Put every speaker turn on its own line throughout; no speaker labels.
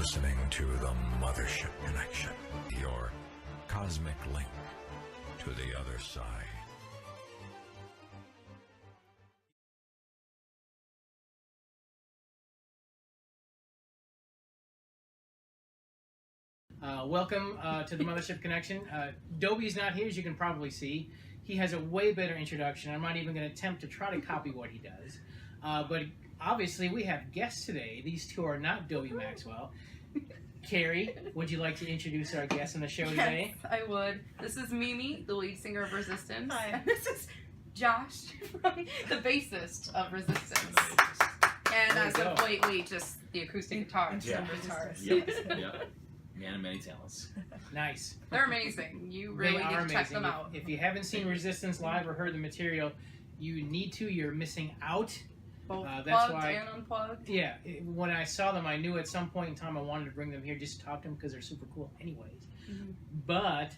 listening to the Mothership Connection, your cosmic link to the other side.
Welcome to the Mothership Connection. Dobie's not here, as you can probably see. He has a way better introduction. I'm not even going to attempt to try to copy what he does. But obviously, we have guests today. These two are not Dobie Maxwell. Carrie, would you like to introduce our guests on the show today?
Yes, I would. This is Mimi, the lead singer of Resistance.
Hi.
And this is Josh, the bassist of Resistance. And as of lately, just the acoustic guitar.
Yeah.
Yep. Yep. Man of many talents.
Nice.
They're amazing. You really need to check them out.
If you haven't seen Resistance live or heard the material, you need to. You're missing out.
Both
that's
plugged
why,
and unplugged.
Yeah, when I saw them, I knew at some point in time I wanted to bring them here just to talk to them because they're super cool anyways.
Mm-hmm.
But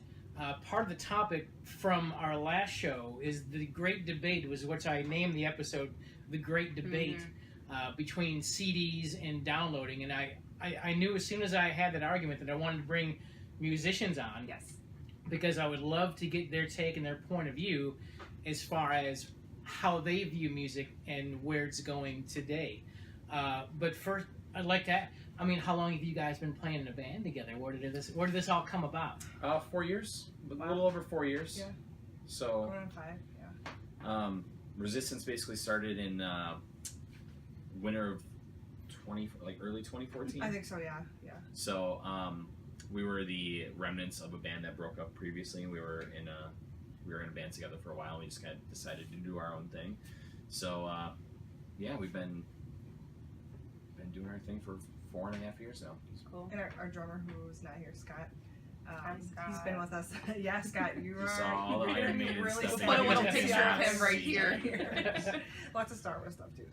part of the topic from our last show is the great debate, which I named the episode The Great Debate between CDs and downloading. And I knew as soon as I had that argument that I wanted to bring musicians on.
Yes.
Because I would love to get their take and their point of view as far as how they view music and where it's going today. But first, I'd like to how long have you guys been playing in a band together? Where did this all come about?
4 years. A little over 4 years.
Yeah.
So,
1 and 5, yeah.
Resistance basically started in winter of early 2014.
I think so, yeah.
So, we were the remnants of a band that broke up previously, and we were in a band together for a while, and we just kind of decided to do our own thing. So, we've been doing our thing for 4.5 years now.
Cool.
And our drummer, who's not here, Scott.
Hi, Scott.
He's been with us. Yeah, Scott, you are.
Saw all the Iron Maiden
really
stuff.
We'll put a little
Yeah.
picture of him right here.
Lots of Star Wars stuff, too.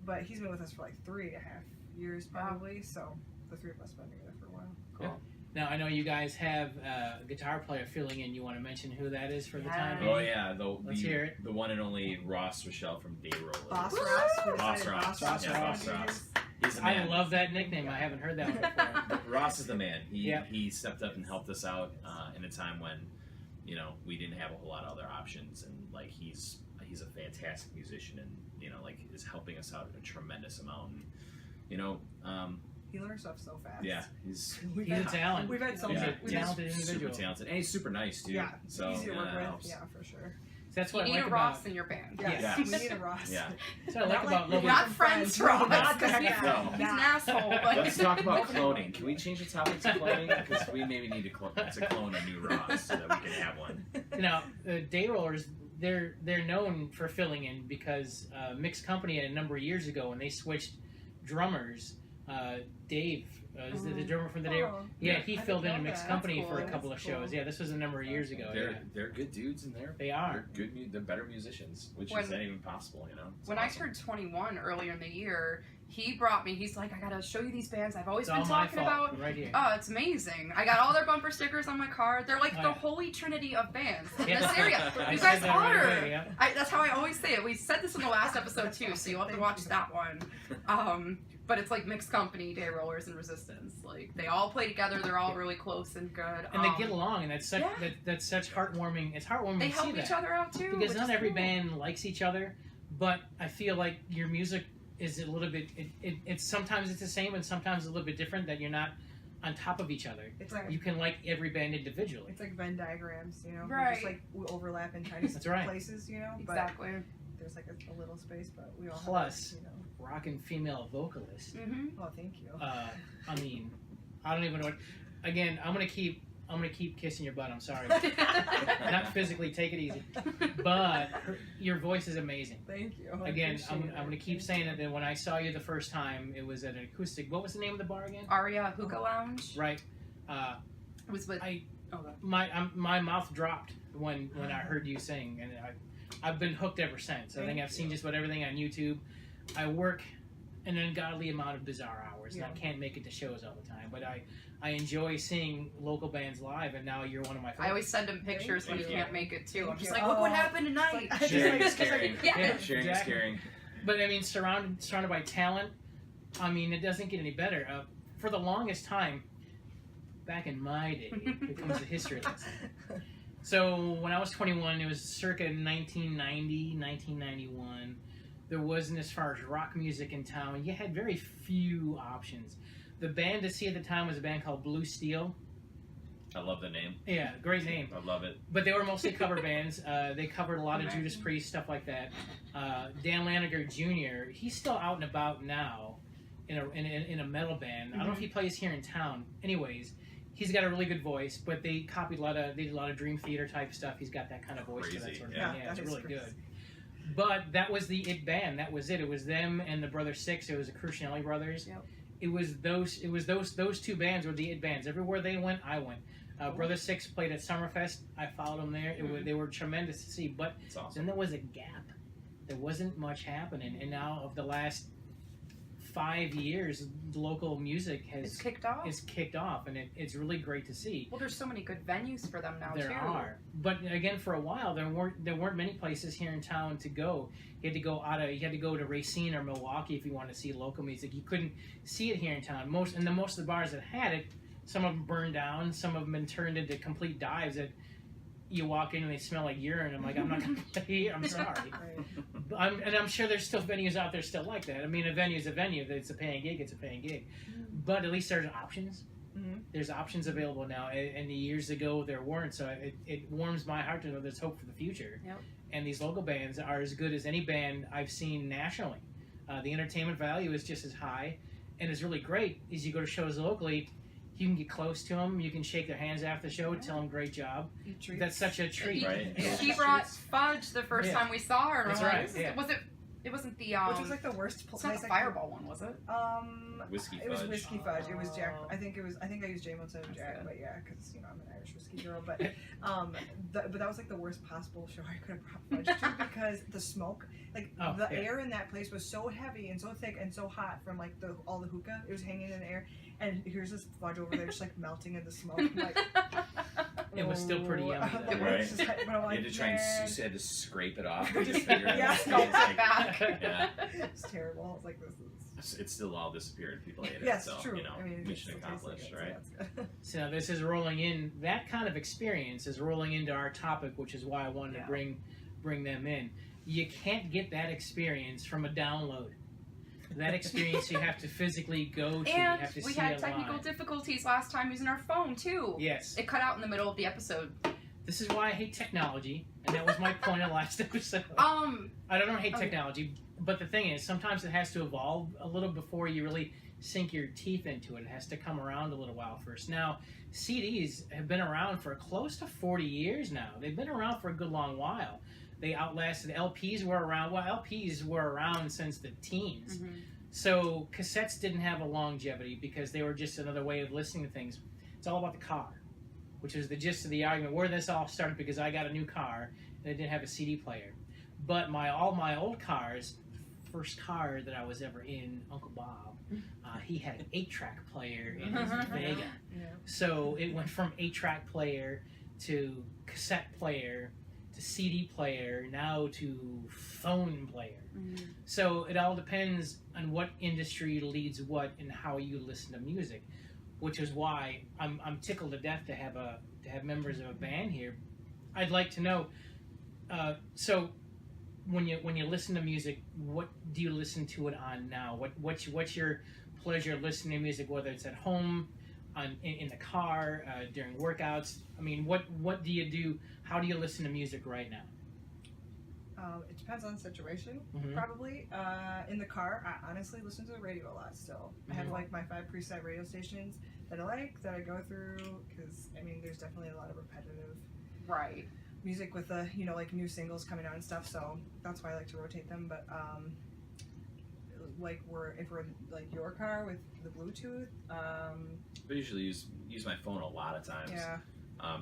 But he's been with us for like 3.5 years, probably. So the three of us have been together for a while.
Cool.
Now, I know you guys have a guitar player filling in. You want to mention who that is for the time
Yeah.
Oh
being?
yeah,
Let's hear it.
the one and only Ross Rochelle from Day Roller.
Boss
Woo!
Ross. We
Boss
decided
Ross.
Boss
Yeah,
Ross.
Boss Ross. He's the
I
man.
love that nickname. I haven't heard that one before.
Ross is the man.
Yeah.
He stepped up and helped us out in a time when, we didn't have a whole lot of other options, and like he's a fantastic musician, and is helping us out a tremendous amount. And,
He learns stuff so fast.
yeah, he's
We've
He's a
had-
talent.
We've had so
He's
many.
a talented individual.
super talented, and he's super nice too.
Yeah,
so
easy to work
that
with.
helps.
Yeah, for sure.
That's
You
what I
need
like
a
about.
Ross in your band.
Yes,
Yeah.
we need a Ross.
Yeah.
That's what I like about
we're
Logan.
Not friends, Ross.
Not
Because
that
he's
guy.
No.
an asshole. But
Let's talk about cloning. Can we change the topic to cloning? Because we maybe need to clone a new Ross so that we can have one.
Now, Day Rollers, they're known for filling in because Mixed Company a number of years ago when they switched drummers, Dave, is the drummer from the Day?
Oh,
Yeah, he
I
filled in
didn't
a
know
Mixed
that.
Company
That's
for a
cool.
couple of
That's
shows.
cool.
Yeah, this was a number of years ago. Yeah.
They're good dudes, and
They are.
They're good. They're better musicians, which
When-
is not even possible. It's
when
awesome.
I turned 21 earlier in the year, he brought me, he's like, I gotta show you these bands I've always
It's
been
all my
talking
fault.
about.
Right here.
Oh, it's amazing. I got all their bumper stickers on my car. They're like
Oh,
the
yeah.
holy trinity of bands in
Yeah.
this area.
I
You
said
guys
that right
are.
away, yeah.
That's how I always say it. We said this in the last episode too, so you'll have to watch that one. But it's like Mixed Company, Day Rollers, and Resistance. Like they all play together. They're all really close and good.
And they get along, and that's such
Yeah.
that's such heartwarming. It's heartwarming
They
to see
help
that
each other out too.
because
which
not
is
every
cool.
band likes each other, but I feel like your music is a little bit. It's sometimes it's the same, and sometimes a little bit different. That you're not on top of each other.
It's like
You can like every band individually.
it's like Venn diagrams, We're
Right.
just like we overlap in tiny
That's right.
places, But
Exactly.
there's like a little space, but we all
Plus-
have,
Rockin' female vocalist.
Mm-hmm.
Oh, thank you.
I mean, I don't even know what. Again, I'm gonna keep kissing your butt. I'm sorry, not physically. Take it easy. But your voice is amazing.
Thank you. I
Again,
appreciate
I'm
it.
gonna keep saying it. That when I saw you the first time, it was at an acoustic. What was the name of the bar again?
Aria Hookah Lounge
Right.
was with.
I
Oh, God.
my mouth dropped when I heard you sing, and I've been hooked ever since. I think I've seen just about everything on YouTube. I work an ungodly amount of bizarre hours, and I
Yeah.
can't make it to shows all the time. But I enjoy seeing local bands live, and now you're one of my favorites.
I always send him pictures when he
Thank you.
can't make it too. I'm
Thank
just
you.
like, look what
Oh.
happened tonight.
It's like-
Sharing is
It's like-
caring.
Yeah,
Sharing is
exactly.
caring.
But I mean, surrounded by talent. I mean, it doesn't get any better. for the longest time, back in my day, here comes the history lesson. So when I was 21, it was circa 1990, 1991. There wasn't, as far as rock music in town, you had very few options. The band to see at the time was a band called Blue Steel.
I love the name.
Yeah, great name.
I love it.
But they were mostly cover bands. They covered a lot of Judas Priest, stuff like that. Dan Laniger Jr., he's still out and about now in a metal band. I don't know if he plays here in town. Anyways, he's got a really good voice, but they copied they did a lot of Dream Theater type stuff. He's got that kind of voice for that sort of thing. Yeah, it's really good. But that was the it band. That was it. It was them and the Brother Six. It was the Crucianelli brothers.
Yep.
It was those two bands were the it bands. Everywhere they went, I went. Brother Six played at Summerfest. I followed them there. They were tremendous to see. But then there was a gap. There wasn't much happening. And now, of the last 5 years, local music has
kicked off.
It's kicked off, and it's really great to see.
Well, there's so many good venues for them now too.
There are, but again, for a while there weren't many places here in town to go. You had to go to Racine or Milwaukee if you wanted to see local music. You couldn't see it here in town. Most of the bars that had it, some of them burned down. Some of them been turned into complete dives that you walk in and they smell like urine. I'm like, I'm not gonna play here. I'm sorry. And I'm sure there's still venues out there still like that. I mean, a venue's a venue. It's a paying gig. It's a paying gig. But at least there's options. There's options available now. And years ago there weren't. So it warms my heart to know there's hope for the future.
Yep.
And these local bands are as good as any band I've seen nationally. The entertainment value is just as high, and it's really great. As you go to shows locally, you can get close to them. You can shake their hands after the show, tell them great job. That's such a treat.
Right.
She brought fudge the first time we saw her. And
That's
I'm like,
right. Yeah.
Was it? It wasn't the
Which was like the worst
It's not the Fireball one, was it?
Whiskey
It was
fudge.
whiskey fudge. It was Jack.
Oh.
I think I used J-Mo instead of
That's
Jack,
good.
but yeah, because I'm an Irish whiskey girl. But but that was like the worst possible show I could have brought fudge to because the smoke, air in that place was so heavy and so thick and so hot from like all the hookah. It was hanging in the air, and here's this fudge over there just like melting in the smoke. I'm like,
It was still pretty yummy, though.
Right.
But I'm like,
You had to try and
man,
you had to scrape it off.
Just-
Just figure it
yeah.
out.
Sculpt
It's like-
it back.
Yeah.
it's terrible. I was like, this is.
It's still all disappeared. People ate it.
Yes,
so,
true.
You know,
I mean,
mission
it still tastes like
accomplished,
it,
right?
So that's good.
So this is rolling in. That kind of experience is rolling into our topic, which is why I wanted to bring them in. You can't get that experience from a download. That experience you have to physically go to.
And
you have to
we
see
had
it
technical
live.
difficulties last time using our phone too.
Yes.
It cut out in the middle of the episode.
This is why I hate technology, and that was my point of last episode. I don't hate technology, but the thing is, sometimes it has to evolve a little before you really sink your teeth into it. It has to come around a little while first. Now, CDs have been around for close to 40 years now. They've been around for a good long while. They outlasted LPs were around. Well, LPs were around since the teens. So cassettes didn't have a longevity because they were just another way of listening to things. It's all about the car, which is the gist of the argument. Where this all started because I got a new car and it didn't have a CD player. But all my old cars, first car that I was ever in, Uncle Bob, he had an 8-track player in his Vega.
Yeah.
So it went from 8-track player to cassette player to CD player, now to phone player. So it all depends on what industry leads what and how you listen to music, which is why I'm tickled to death to have members of a band here. I'd like to know. So when you listen to music, what do you listen to it on now? What's your pleasure listening to music? Whether it's at home, in the car, during workouts. I mean, what do you do? How do you listen to music right now?
It depends on the situation,
Mhm.
probably. In the car, I honestly listen to the radio a lot still. I have like my 5 preset radio stations that I like, that I go through, because, I mean, there's definitely a lot of repetitive
Right.
music with the, like new singles coming out and stuff, so that's why I like to rotate them. But, if we're in, like, your car with the Bluetooth,
I usually use my phone a lot of times.
yeah.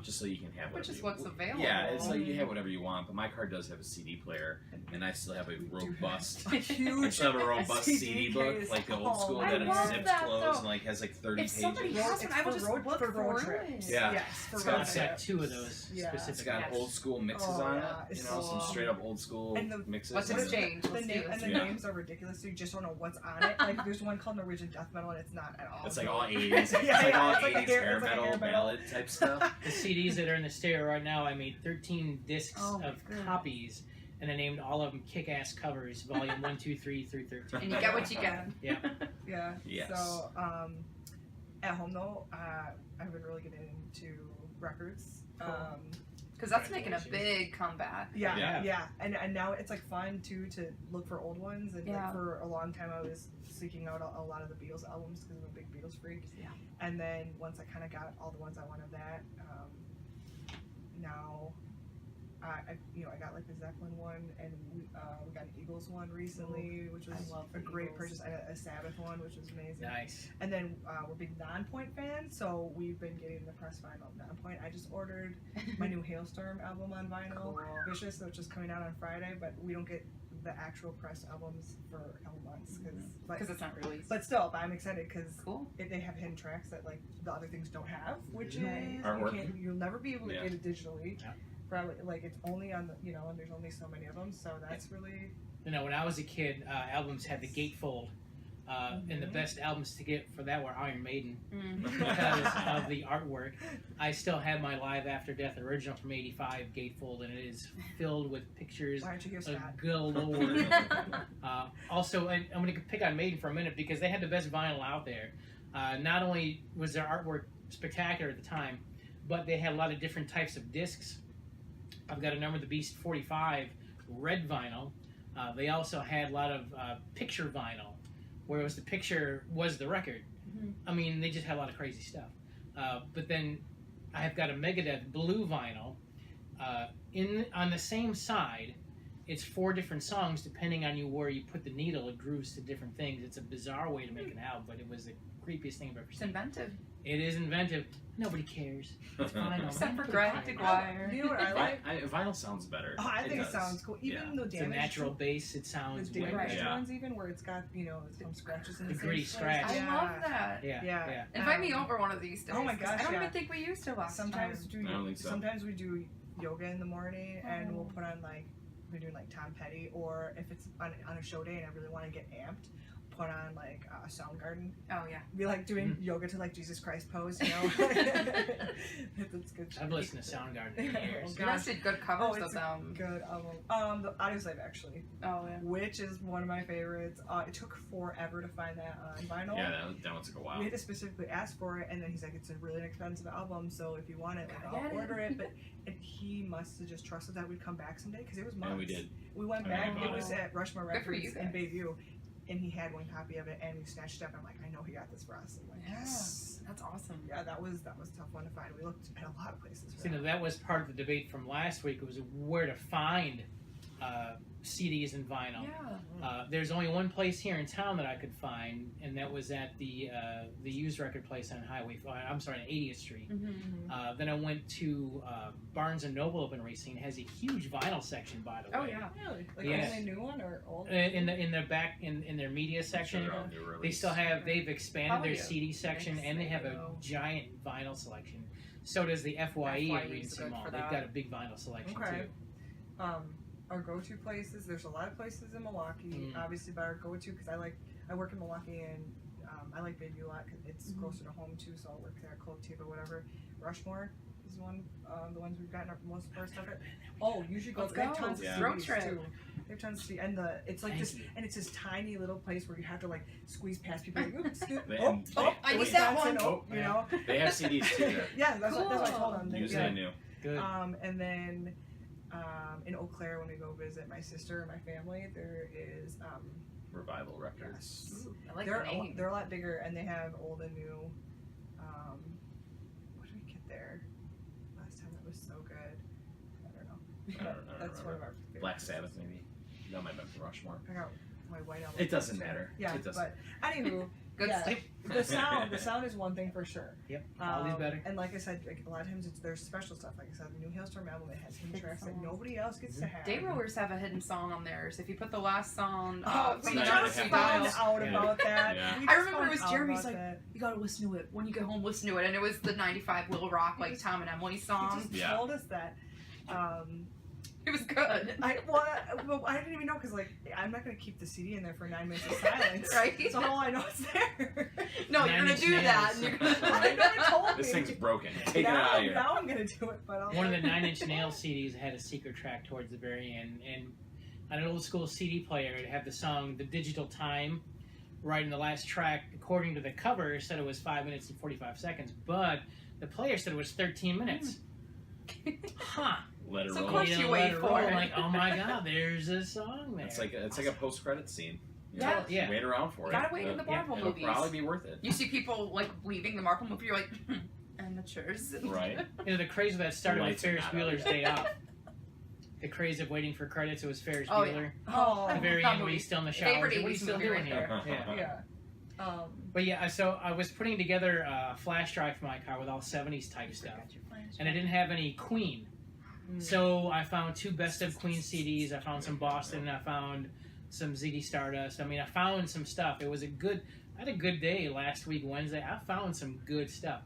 just so you can have
Which
whatever
is
you
what's available.
Yeah, it's like you have whatever you want, but my car does have a CD player, and I still have a robust, I
huge
still have a robust
CD
CD book,
case.
like the old school
I
that
love
zips
that,
closed
though.
and like has like 30
If somebody
pages.
has one, I will just look
for road
for
trips.
it.
Yeah.
Yes, for
It's
road
got-
I've got
trips.
2 of those
Yeah.
It's
specifically.
got old school mixes
Oh,
on
yeah,
it,
it's
some
so-
straight up old school
And the-
mixes.
What's
and-
exchange?
The,
Let's do
name,
this.
and the
Yeah.
names are ridiculous, so you just don't know what's on it. Like, there's one called Norwegian Death Metal, and it's not at all.
It's like
good.
all 80s.
Yeah,
It's like
yeah,
all
it's like a
80s
hair-
hair
it's like a
metal,
hair metal.
ballad type stuff.
The CDs that are in the stereo right now, I made 13 discs
Oh my
of
goodness.
copies, and I named all of them Kick-Ass Covers, volume 1, 2, 3 through 13.
And you get what you get.
Yeah.
Yeah.
Yes.
So, at home though, I've been really getting into records.
Because that's making a big comeback.
Yeah,
Yeah.
yeah, and now it's like fun too to look for old ones. And
Yeah.
like for a long time, I was seeking out a lot of the Beatles albums because I'm a big Beatles freak.
Yeah.
And then once I kind of got all the ones I wanted, that now I got like the Zeppelin one, and we got an Eagles one recently, which was
I love
a
the
great
Eagles.
purchase. I got a Sabbath one, which was amazing.
Nice.
And then we're big Non-Point fans, so we've been getting the press vinyl of Non-Point. I just ordered my new Hailstorm album on vinyl,
Cool.
Vicious, which is coming out on Friday, but we don't get the actual pressed albums for a couple months
Because it's not released.
but still, I'm excited because
Cool.
they have hidden tracks that like the other things don't have, which
Nice.
is
Artwork.
you'll never be able to
Yeah.
get it digitally.
Yeah.
Probably like it's only on the and there's only so many of them, so that's really
You know, when I was a kid, albums had the gatefold, and the best albums to get for that were Iron Maiden because of the artwork. I still have my Live After Death original from '85 gatefold, and it is filled with pictures
why aren't you here, Scott?
galore. Also, and I'm going to pick on Maiden for a minute because they had the best vinyl out there. Not only was their artwork spectacular at the time, but they had a lot of different types of discs. I've got a Number of the Beast 45 red vinyl. They also had a lot of picture vinyl, whereas the picture was the record. I mean, they just had a lot of crazy stuff. But then I have got a Megadeth blue vinyl. On the same side, it's 4 different songs depending on where you put the needle. It grooves to different things. It's a bizarre way to make an album, but it was the creepiest thing I've ever
It's
seen.
inventive.
It is inventive. Nobody cares. It's vinyl.
Except for
Nobody
Greg
cares.
DeGuire.
You know what I like?
Vinyl sounds better.
Oh, I think it
does.
sounds cool. Even the
It's a
damaged
natural bass. It sounds
the
way
damaged
better.
Yeah.
ones, even where it's got some scratches in
The
the
gritty
same
scratch.
place.
I love that.
Yeah,
Yeah.
yeah.
Invite me over one of these days.
Oh my
'cause
gosh,
I don't
yeah.
even think we used to last
Sometimes
time.
I don't think so.
sometimes we do yoga in the morning, and we'll
Oh.
put on like we're doing like Tom Petty, or if it's on a show day and I really want to get amped, put on like Soundgarden.
Oh yeah.
Be like doing yoga to like Jesus Christ pose, you know. That's good.
I've listened to Soundgarden for years.
You guys did good
Oh,
covers
it's
of them.
good album. The Audioslave actually,
Oh yeah.
which is one of my favorites. It took forever to find that on vinyl.
Yeah, that one took a while.
We had to specifically ask for it, and then he's like, "It's a really inexpensive album, so if you want it, like,
Get
I'll
it."
order it." But he must have just trusted that we'd come back someday because it was months.
And we did.
We went
I
back.
bought
It was
it.
at Rushmore
Good for
Records
you
in
guys.
Bayview, and he had one copy of it, and we snatched it up. I'm like, "I know he got this for us." I'm like,
Yeah.
"Yes."
That's awesome.
Yeah, that was a tough one to find. We looked at a lot of places. For
See, now
that.
that was part of the debate from last week. It was where to find CDs and vinyl.
Yeah.
There's only one place here in town that I could find, and that was at the used record place on on 80th Street.
Mm-hmm.
Then I went to Barnes and Noble up in Racine. It has a huge vinyl section, by the
Oh
way.
yeah.
Really? Like
Yes.
only new one or old?
In their back in their media section,
They're on new
they
release.
still have. They've expanded
Probably
their
a
CD section, and they have a
Wow.
giant vinyl selection. So does the FYE at
FYE
Reed
is good
Mall.
for
They've
that.
got a big vinyl selection
Okay.
too.
Our go-to places. There's a lot of places in Milwaukee, obviously, but our go-to because I work in Milwaukee and I like Bayview a lot because it's closer to home too. So I'll work there, Clotive or whatever. Rushmore is one, the ones we've gotten most of our stuff at. Oh, you should go.
Let's
They have
go.
tons of
Yeah.
Road
CDs,
trip.
too. They have tons of CDs, and it's like
Thank
this,
you.
and it's this tiny little place where you have to like squeeze past people. Like, oops, skip.
They-
Oh,
and
oh,
I need
Wisconsin,
that
oh,
one.
you know.
They have CDs too there.
Yeah, that's what I
Cool.
told them. They-
Used
yeah.
and new.
Good.
And then in Eau Claire, when we go visit my sister and my family, there is
Revival Records.
yes.
Ooh, I like
they're
the name.
they're a lot bigger, and they have old and new. What did we get there last time? That was so good. I don't know.
I don't
That's
remember.
one of our favorites.
Black Sabbath maybe. That might have been Rushmore.
I got my white album.
It doesn't matter.
Yeah,
It doesn't.
but anywho,
Good
Yeah.
stuff.
The sound is one thing for sure.
Yep, quality's better.
And like I said, like a lot of times there's special stuff. Like I said, the new Hailstorm album, it has hidden
Hidden
tracks that
songs.
nobody else gets to have.
Day Rollers have a hidden song on theirs. If you put the last song
We
from the
just
Futile,
found out
Yeah.
about that.
Yeah.
We
I
just
remember it was
found out
Jeremy's
about
like,
that.
you gotta listen to it. When you get home, listen to it. And it was the 95 Lil Rock, like Tom and Emily
He
song.
just
Yeah.
told us that.
It was good.
I didn't even know because like I'm not gonna keep the CD in there for 9 minutes of silence.
Right?
So all I know is there.
No, you're
9
gonna
Inch
do that.
Nails.
And you're gonna
I know it told
This
me.
thing's broken. Take it
now,
out of here.
now I'm gonna do it, but I'll
One of the 9 Inch Nails CDs had a secret track towards the very end, and on an old school CD player, it had the song "The Digital Time" right in the last track. According to the cover, it said it was 5 minutes and 45 seconds, but the player said it was 13 minutes. Huh?
Let it
So of
roll.
course
You
you
know,
wait
let it
for
roll,
it.
like, oh my god, there's a song there.
It's like a post-credit scene. You
Yeah.
know,
Yeah.
Wait around for
You
it.
gotta wait in the Marvel
It'll
movies.
probably be worth it.
You see people like leaving the Marvel movie, you're like, amateurs.
Right.
You know, the craze of that started with
Lights are
Ferris
not
Bueller's
on.
Day Off. The craze of waiting for credits, it was Ferris
Oh, yeah.
Bueller.
Oh,
At the very
That
end, when
movie.
he's still in the shower.
Favorite
What are you
80s
still
movie
doing
right
here?
there.
Yeah.
yeah.
But yeah, so I was putting together a flash drive for my car with all 70s type stuff. And I didn't have any Queen. So I found 2 Best of Queen CDs. I found some Boston. I found some Ziggy Stardust. I mean, I found some stuff. It was I had a good day last week, Wednesday. I found some good stuff.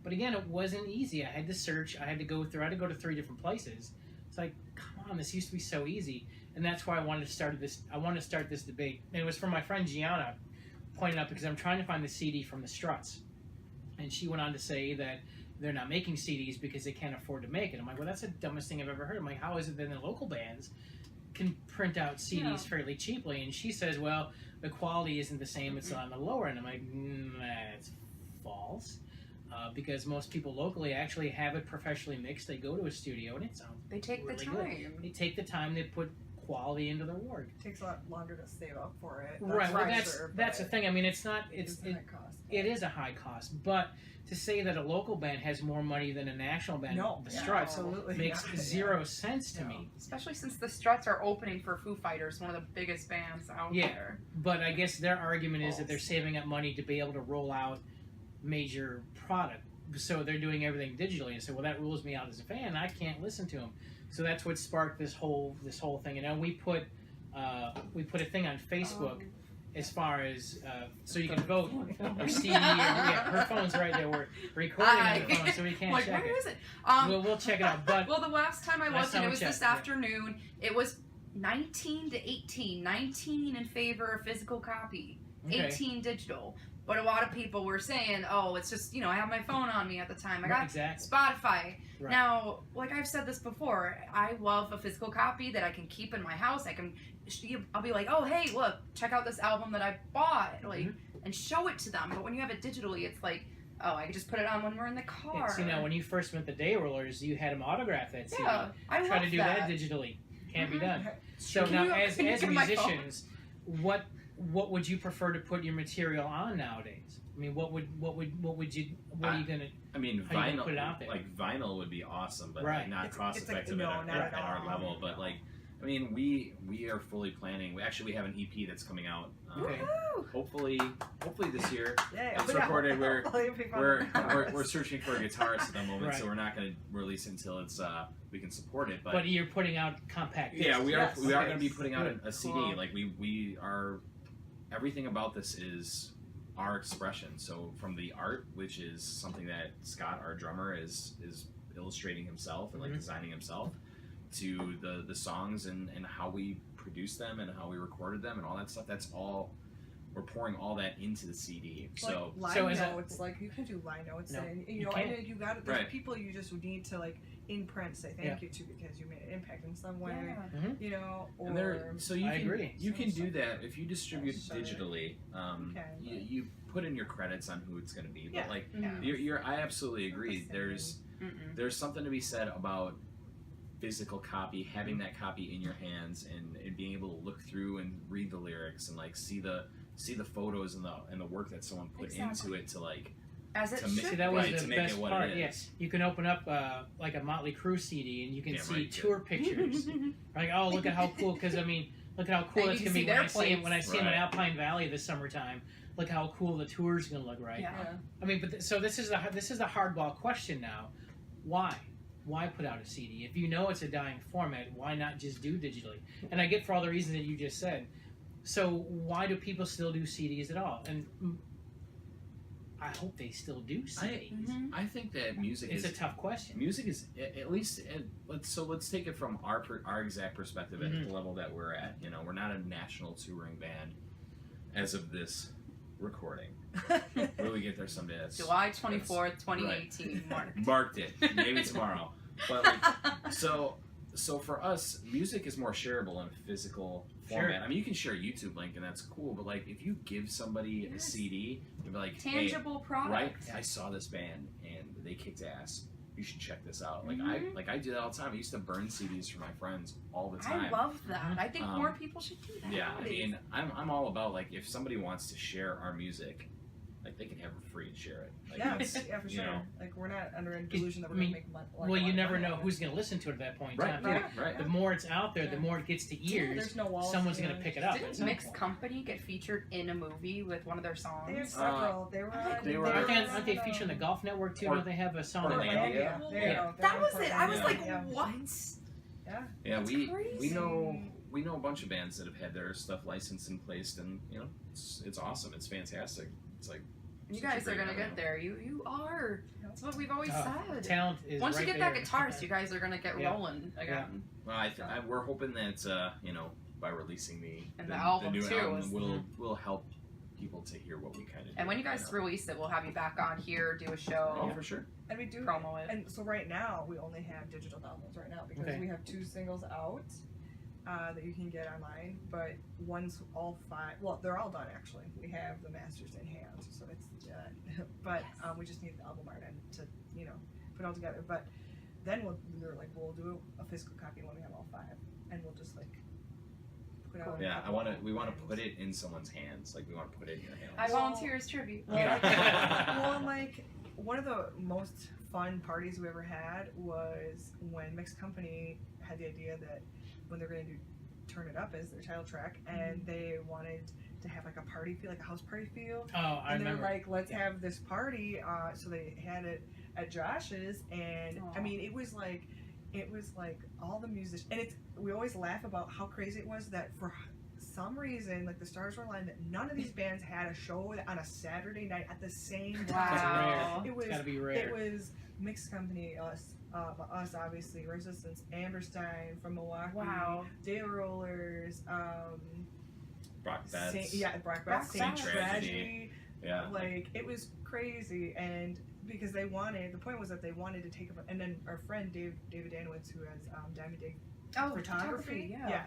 But again, it wasn't easy. I had to search. I had to go to 3 different places. It's like, come on, this used to be so easy. And that's why I wanted to start this debate. And it was from my friend Gianna pointing out because I'm trying to find the CD from the Struts. And she went on to say that they're not making CDs because they can't afford to make it. I'm like, well, that's the dumbest thing I've ever heard. I'm like, how is it that the local bands can print out CDs fairly cheaply? And she says, well, the quality isn't the same. It's on the lower end. I'm like, that's false. Because most people locally actually have it professionally mixed. They go to a studio and it sounds
They take
really
the
good.
time.
They take the time. They put quality into their work.
It takes a lot longer to save up for it.
Right. Well,
for sure,
that's the
but
thing. I mean, it's not.
it's a high cost.
It is a high cost, but to say that a local band has more money than a national band,
No,
the
yeah,
Struts,
absolutely
makes
not.
zero sense to
No.
me.
Especially since the Struts are opening for Foo Fighters, one of the biggest bands out
Yeah.
there.
But I guess their argument is that they're saving up money to be able to roll out major product. So they're doing everything digitally, and so well, that rules me out as a fan. I can't listen to them. So that's what sparked this whole thing. And then we put a thing on Facebook as far as so you can vote or CD. Her phone's right there. We're recording on the phone, so we can't
Like,
check
where
it.
is it?
We'll check it out. But
Well, the last time I
Last
looked,
time
and it
we
was
checked,
this
yeah.
afternoon, it was 19 to 18. 19 in favor of physical copy,
Okay.
18 digital. But a lot of people were saying, oh, it's just, I have my phone on me at the time. I got
exactly.
Spotify.
Right.
Now, like I've said this before, I love a physical copy that I can keep in my house. I'll be like, oh, hey, look, check out this album that I bought, and show it to them. But when you have it digitally, it's like, oh, I can just put it on when we're in the car.
Yeah, see, now when you first met the Day Rollers, you had them autograph that CD.
Yeah, I
Try
love
to do that digitally. Can't be done. So
Can
now,
you-
as
can you give my phone?
musicians, what would you prefer to put your material on nowadays? I mean, what are you gonna?
I mean,
How you gonna
vinyl,
put it out there?
like vinyl would be awesome, but
Right.
like not
It's
cost
like,
effective
no,
at
not at
our
all.
level. But like, I mean, we are fully planning. We have an EP that's coming out.
Okay.
Hopefully this year.
Yeah,
It's recorded. We're
we're
searching for a guitarist at the moment,
Right.
so we're not going to release it until it's we can support it.
But you're putting out compact discs.
yeah, we are
Yes.
going to be putting out a CD.
Cool.
Like we are. Everything about this is our expression. So from the art, which is something that Scott, our drummer, is illustrating himself and like designing himself, to the songs and how we produce them and how we recorded them and all that stuff. That's all. We're pouring all that into the CD. So
line
So is it-
notes, like you can do line notes,
No,
and
you
know,
can't.
and you got it. There's
Right.
people you just need to like in print say thank you to because you made an impact in some way,
Yeah.
you know. Or
and there, so you
I
can
agree.
you can do
Some
that if you distribute
Sure.
digitally.
Okay.
You put in your credits on who it's going to be,
Yeah.
but like
Yeah.
you're I absolutely agree.
Mm-mm.
There's something to be said about physical copy, having that copy in your hands and being able to look through and read the lyrics and like see the photos and the work that someone put into it to like
As it
to make-
See,
should
that was
Right,
the
to make it
best
what
part.
it
Yes,
is.
you can open up like a Motley Crue CD and you can
Yeah,
see
right,
tour pictures. Like, oh, look at how cool! Because I mean, Look at how cool
And
it's
you
gonna
can
be
see
when
their
I see him
plates.
when I see him in
Right.
Alpine Valley this summertime. Look how cool the tour's gonna look, right?
Yeah.
I mean, but so this is the hardball question now. Why? Why put out a CD if you know it's a dying format? Why not just do digitally? And I get for all the reasons that you just said. So why do people still do CDs at all? And I hope they still do CDs.
I think that music
It's
is
a tough question.
music is at least let's take it from our exact perspective at the level that we're at. You know, we're not a national touring band as of this recording. Will we get there someday? That's
July 24th, 2018.
marked it. Maybe tomorrow. But like, so for us, music is more shareable in a physical format.
Sure.
I mean, you can share a YouTube link and that's cool, but like if you give somebody a
Yes.
CD, you'd be like,
Tangible
hey,
product.
right?
Yeah.
I saw this band and they kicked ass. You should check this out.
Mhm.
I do that all the time. I used to burn CDs for my friends all the time.
I love that. I think
Um,
more people should do that.
Yeah, I
nowadays.
mean, I'm all about like if somebody wants to share our music, like they can have it free and share it. Like,
Yeah,
it's-
yeah, for
you
sure.
know.
Like we're not under a delusion that we're
I mean,
gonna make money.
Well, you never know who's going to listen to it at that point in
Right,
time.
right.
The more it's out there, the
Yeah.
more it gets to ears.
There's no walls.
Someone's
you
going
know.
to pick it up. at
Didn't
some
Mixed
point.
Company get featured in a movie with one of their
They
songs?
have several. They were.
they were-
Aren't they featured in the Golf Network too? Don't they have a song?
Portlandia.
that-
Yeah.
There you go.
That was it. I was
Yeah.
like,
Yeah.
what?
Yeah,
That's
we
crazy.
know a bunch of bands that have had their stuff licensed and placed, and you know, it's awesome. It's fantastic. It's like
You
such a
guys are
great
gonna
avenue.
get there. You are. That's what we've always said.
Talent is
Once you
right
get
there.
that guitarist, you guys are gonna get
Yeah.
rolling again.
Well, we're hoping that you know, by releasing
And the album,
new
too,
album
is-
will help people to hear what we kind of do.
And when you guys release it, we'll have you back on here, do a
oh,
show,
for sure.
And we do.
promo it.
And so right now we only have digital downloads right now because
Okay.
we have 2 singles out that you can get online. But once all 5, well, they're all done actually. We have the masters in hand, so it's done. But we just need the album art and to put it all together. But then we'll do a physical copy when we have all 5, and we'll just like put out. a
Yeah,
couple
we want to
things.
put it in someone's hands. Like we want to put it in your hands.
I volunteer as tribute.
Well,
Yeah.
well, like one of the most fun parties we ever had was when Mixed Company had the idea that when they're going to do "Turn It Up" as their title track, and they wanted to have like a party feel, like a house party feel.
Oh, I
And they're
remember.
like, let's have this party. So they had it at Josh's, and
Aw.
I mean, it was like all the musicians, and we always laugh about how crazy it was that for some reason, like the stars were aligned, that none of these bands had a show on a Saturday night at the same
It's
time.
Wow.
rare.
It was
It's got to be rare.
It was Mixed Company, us obviously, Resistance, Amberstein from Milwaukee,
Wow.
Day Rollers,
Brock Betts.
Brock
Brock
Betts, Saint
Betts.
Tragedy.
Yeah.
Like it was crazy, and because the point was that they wanted to take up, and then our friend David Danowitz, who has Diamond Dig
Oh,
Photography,
yeah.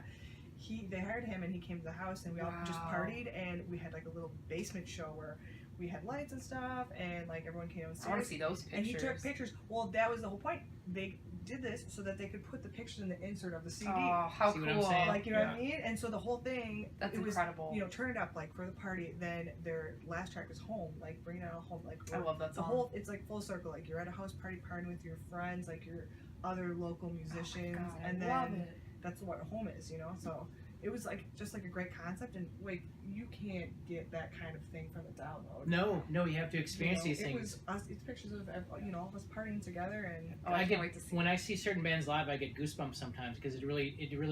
they hired him, and he came to the house, and we all just
Wow.
partied, and we had like a little basement show where we had lights and stuff, and like everyone came
I want to
downstairs.
see those
And he
pictures.
took pictures. Well, that was the whole point. They did this so that they could put the pictures in the insert of the CD.
Oh, how
See
cool.
what I'm saying?
Like, you know what I mean? And so the whole thing,
That's
it was,
incredible.
Turn It Up, like, for the party. Then their last track was Home, like, bringing it all home. Like,
I love that
the
song.
whole, it's like full circle. Like, you're at a house party partying with your friends, like your other local musicians.
Oh my God,
and
I love
then
it.
that's what home is, So it was like just like a great concept. And, like, you can't get that kind of thing from a download.
No, you have to experience these
It
things.
was us, it's pictures of, all of us partying together. And
Oh, I can't wait to see
when
it.
I see certain bands live, I get goosebumps sometimes because it really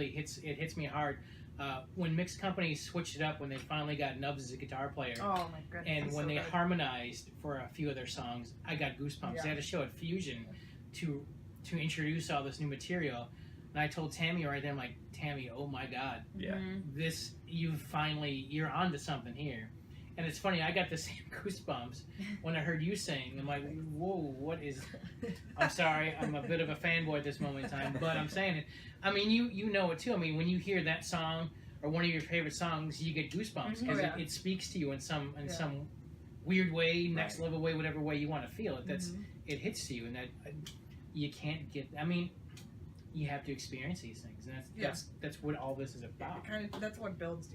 hits me hard. When Mixed Company switched it up, when they finally got Nubs as a guitar player,
Oh my goodness.
and
it's
when
so
they
good.
harmonized for a few of their songs, I got goosebumps.
Yeah.
They had a show at Fusion to introduce all this new material, and I told Tammy right then, I'm like, Tammy, oh my God,
Yeah.
Mhm.
this you're onto something here. And it's funny, I got the same goosebumps when I heard you sing. I'm like, whoa, what is? I'm sorry, I'm a bit of a fanboy at this moment in time, but I'm saying it. I mean, you know it too. I mean, when you hear that song or one of your favorite songs, you get goosebumps because
Oh, yeah.
it speaks to you in some
Yeah.
some weird way, next
Right.
level way, whatever way you want to feel it. That's
Mhm.
it hits to you, and that you can't get. I mean, you have to experience these things, and that's what all this is about.
that's what builds,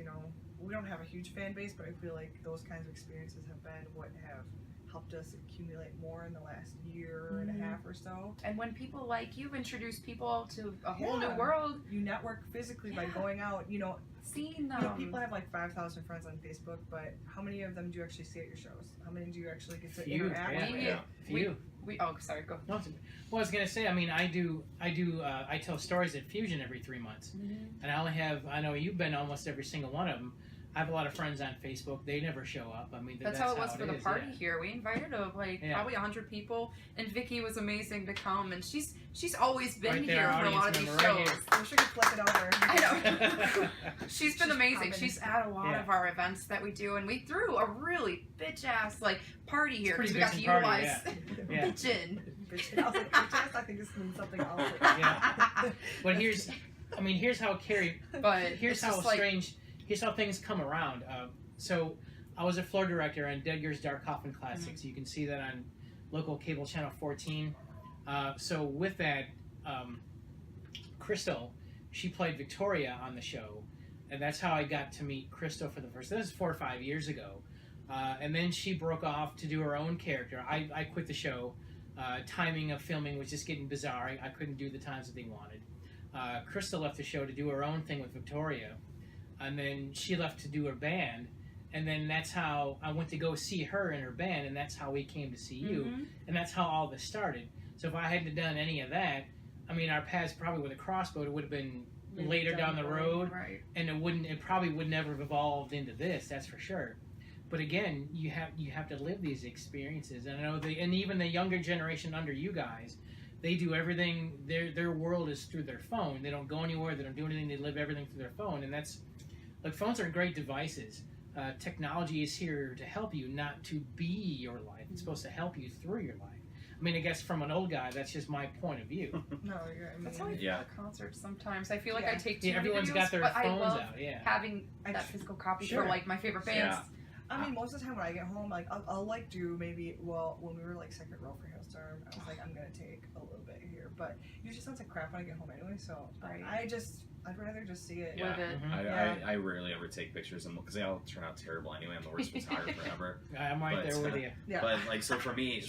we don't have a huge fan base, but I feel like those kinds of experiences have been what have helped us accumulate more in the last year and a
Mhm.
half or so.
And when people like you introduce people to a whole
Yeah.
new world,
You network physically by
Yeah.
going out,
seen
You know, people have like 5,000 friends on Facebook, but how many of them do you actually see at your shows? How many do you actually get to
Few,
interact
yeah.
with?
Yeah.
Few.
Oh, sorry, go.
No, well, I was gonna say. I mean, I tell stories at Fusion every 3 months, and I only have. I know you've been almost every single one of them. I have a lot of friends on Facebook. They never show up. I mean,
That's how it was for the
is,
party
yeah.
here. We invited probably 100 people, and Vicky was amazing to come, and she's always been
Right there,
here for a lot of
audience
these
member, right
shows.
here.
I wish I could flip it over.
I know. She's been amazing.
popping.
She's at a lot
Yeah.
of our events that we do, and we threw a really bitch ass like party here
Pretty
because we got to
bitchin' party,
utilize
Yeah.
bitchin'.
Bitch. I was like, bitch, I think this means something else.
Yeah. But here's how Carrie.
But
Here's
it's
how
just like,
strange. Here's how things come around. So I was a floor director on Deadger's Dark Coffin Classics. You can see that on local cable channel 14. So with that, Crystal, she played Victoria on the show, and that's how I got to meet Crystal for the first. This is 4 or 5 years ago, and then she broke off to do her own character. I quit the show. Timing of filming was just getting bizarre. I couldn't do the times that they wanted. Crystal left the show to do her own thing with Victoria, and then she left to do her band. And then that's how I went to go see her in her band, and that's how we came to see you, and that's how all this started. So if I hadn't done any of that, I mean, our paths probably would have crossed, but it would have been later down the road,
right?
and it probably would never have evolved into this. That's for sure. But again, you have to live these experiences, and I know and even the younger generation under you guys, they do everything. Their world is through their phone. They don't go anywhere. They don't do anything. They live everything through their phone, and that's like phones are great devices. Technology is here to help you, not to be your life. It's supposed to help you through your life. I mean, I guess from an old guy, that's just my point of view.
No, you're. I mean,
That's how I feel
Yeah.
at concerts sometimes. I feel like
Yeah.
I take too many
Everyone's
videos,
got their
but I
phones
love
out. Yeah.
having
I
that
tr-
physical copy
Sure.
for like my favorite bands.
I mean, most of the time when I get home, like I'll like do maybe. Well, when we were like second row for Hailstorm, I was like, I'm gonna take a little bit here, but usually sounds like crap when I get home anyway. So
Right.
I'd rather just see it.
Live it.
Mhm.
I rarely ever take pictures because they all turn out terrible anyway. I'm the worst photographer ever.
I'm right
But,
there with you.
Yeah.
But like so for me,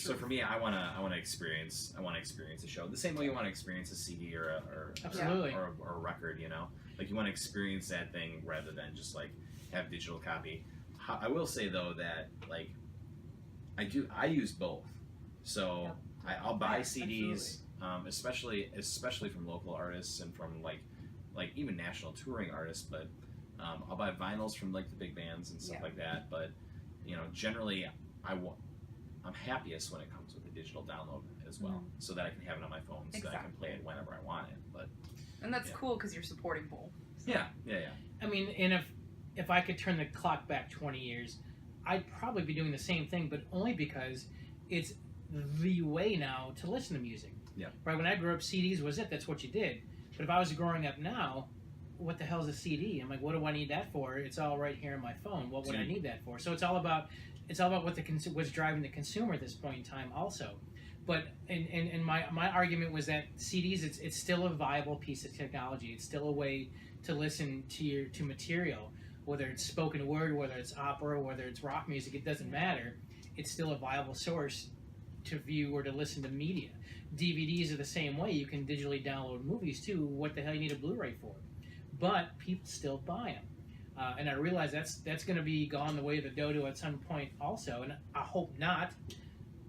I wanna experience a show the same way you want to experience a CD or
Absolutely.
or a record. You know, like you want to experience that thing rather than just like have digital copy. I will say though that like I use both. So I'll buy
Yeah,
CDs, especially from local artists and from like even national touring artists. But I'll buy vinyls from like the big bands and stuff
Yeah.
like that. But you know, generally I'm happiest when it comes with a digital download as well, so that I can have it on my phone, so that I can play it whenever I want it. But
And that's
Yeah.
cool because you're supporting both.
yeah.
I mean, and if I could turn the clock back 20 years, I'd probably be doing the same thing, but only because it's the way now to listen to music.
Yeah.
Right. When I grew up, CDs was it. That's what you did. But if I was growing up now, what the hell is a CD? I'm like, what do I need that for? It's all right here on my phone. What would I need that for? So it's all about what what's driving the consumer at this point in time, also. But and my argument was that CDs, it's still a viable piece of technology. It's still a way to listen to material, whether it's spoken word, whether it's opera, whether it's rock music. It doesn't matter. It's still a viable source to view or to listen to media. DVDs are the same way. You can digitally download movies too. What the hell you need a Blu-ray for? But people still buy them, and I realize that's going to be gone the way of the dodo at some point also, and I hope not.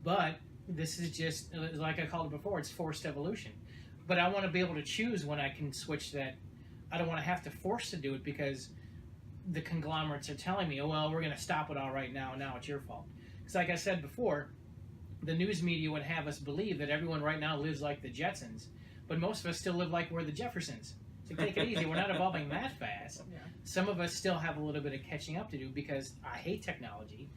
But this is just like I called it before. It's forced evolution. But I want to be able to choose when I can switch that. I don't want to have to force to do it because the conglomerates are telling me, oh, well, we're going to stop it all right now, and now it's your fault. Because like I said before, the news media would have us believe that everyone right now lives like the Jetsons, but most of us still live like we're the Jeffersons. So take it easy. We're not evolving that fast.
Yeah.
Some of us still have a little bit of catching up to do because I hate technology.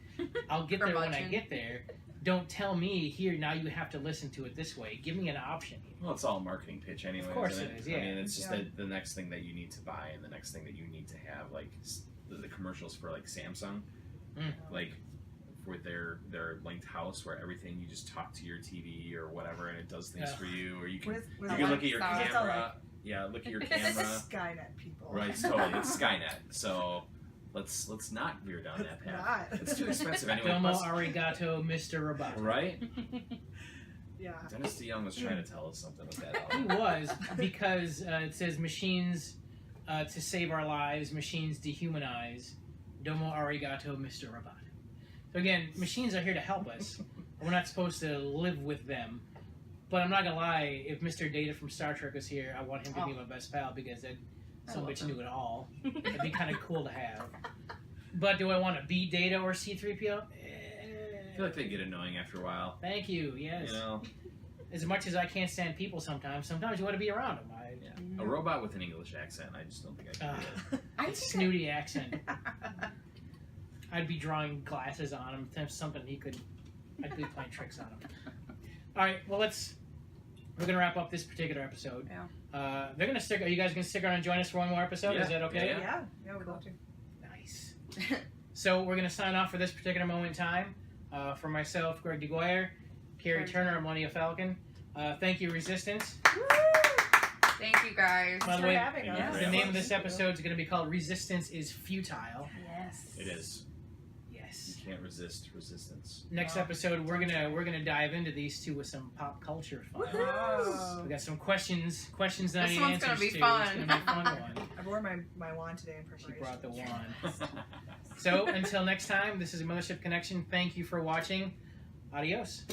I'll get there when I get there. Don't tell me, here, now you have to listen to it this way. Give me an option.
Well, it's all a marketing pitch anyway.
Of course
isn't
it is,
I
yeah.
mean, it's just
Yeah.
the next thing that you need to buy and the next thing that you need to have, like the commercials for like Samsung, like with their linked house where everything you just talk to your TV or whatever and it does things
Yeah.
for you, or you can
With
you can look at your
Alexa.
camera. Yeah, look at your camera.
Skynet people.
Right, totally. It's Skynet. So let's not veer down that path.
Not.
It's too expensive anyway.
Domo
Plus,
arigato, Mr. Roboto.
right?
Yeah.
Dennis DeYoung was trying to tell us something with that.
He was, because it says machines to save our lives, machines dehumanize. Domo arigato, Mr. Robot. So again, machines are here to help us. We're not supposed to live with them. But I'm not gonna lie, if Mr. Data from Star Trek was here, I want him to be my best pal because that some bitch knew it all. It'd be kind of cool to have. But do I want to beat Data or C-3PO?
I feel like they get annoying after a while.
Thank you. Yes.
You know,
As much as I can't stand people sometimes you want to be around them.
a robot with an English accent, I just don't think I can do it.
It's snooty accent. I'd be drawing glasses on him. Something I'd be playing tricks on him. All right. Well, we're gonna wrap up this particular episode.
Yeah.
They're gonna stick. Are you guys gonna stick around and join us for one more episode?
Yeah.
Is that okay?
Yeah, we'd love to.
Nice. So we're gonna sign off for this particular moment in time. For myself, Greg DeGuire, Carrie Turner, and Millennia Falcon. Thank you, Resistance.
Woo! Thank you guys.
By the
for
way,
having us.
the name of this episode is gonna be called "Resistance is Futile."
Yes.
It is.
Yes.
You can't resist resistance.
Next episode, we're gonna dive into these two with some pop culture fun.
Oh.
We got some questions that I
This
need
one's
answers
gonna be
to.
fun.
It's gonna be a fun one.
I wore my wand today in
She
preparation.
brought the wand. So until next time, this is a Mothership Connection. Thank you for watching. Adios.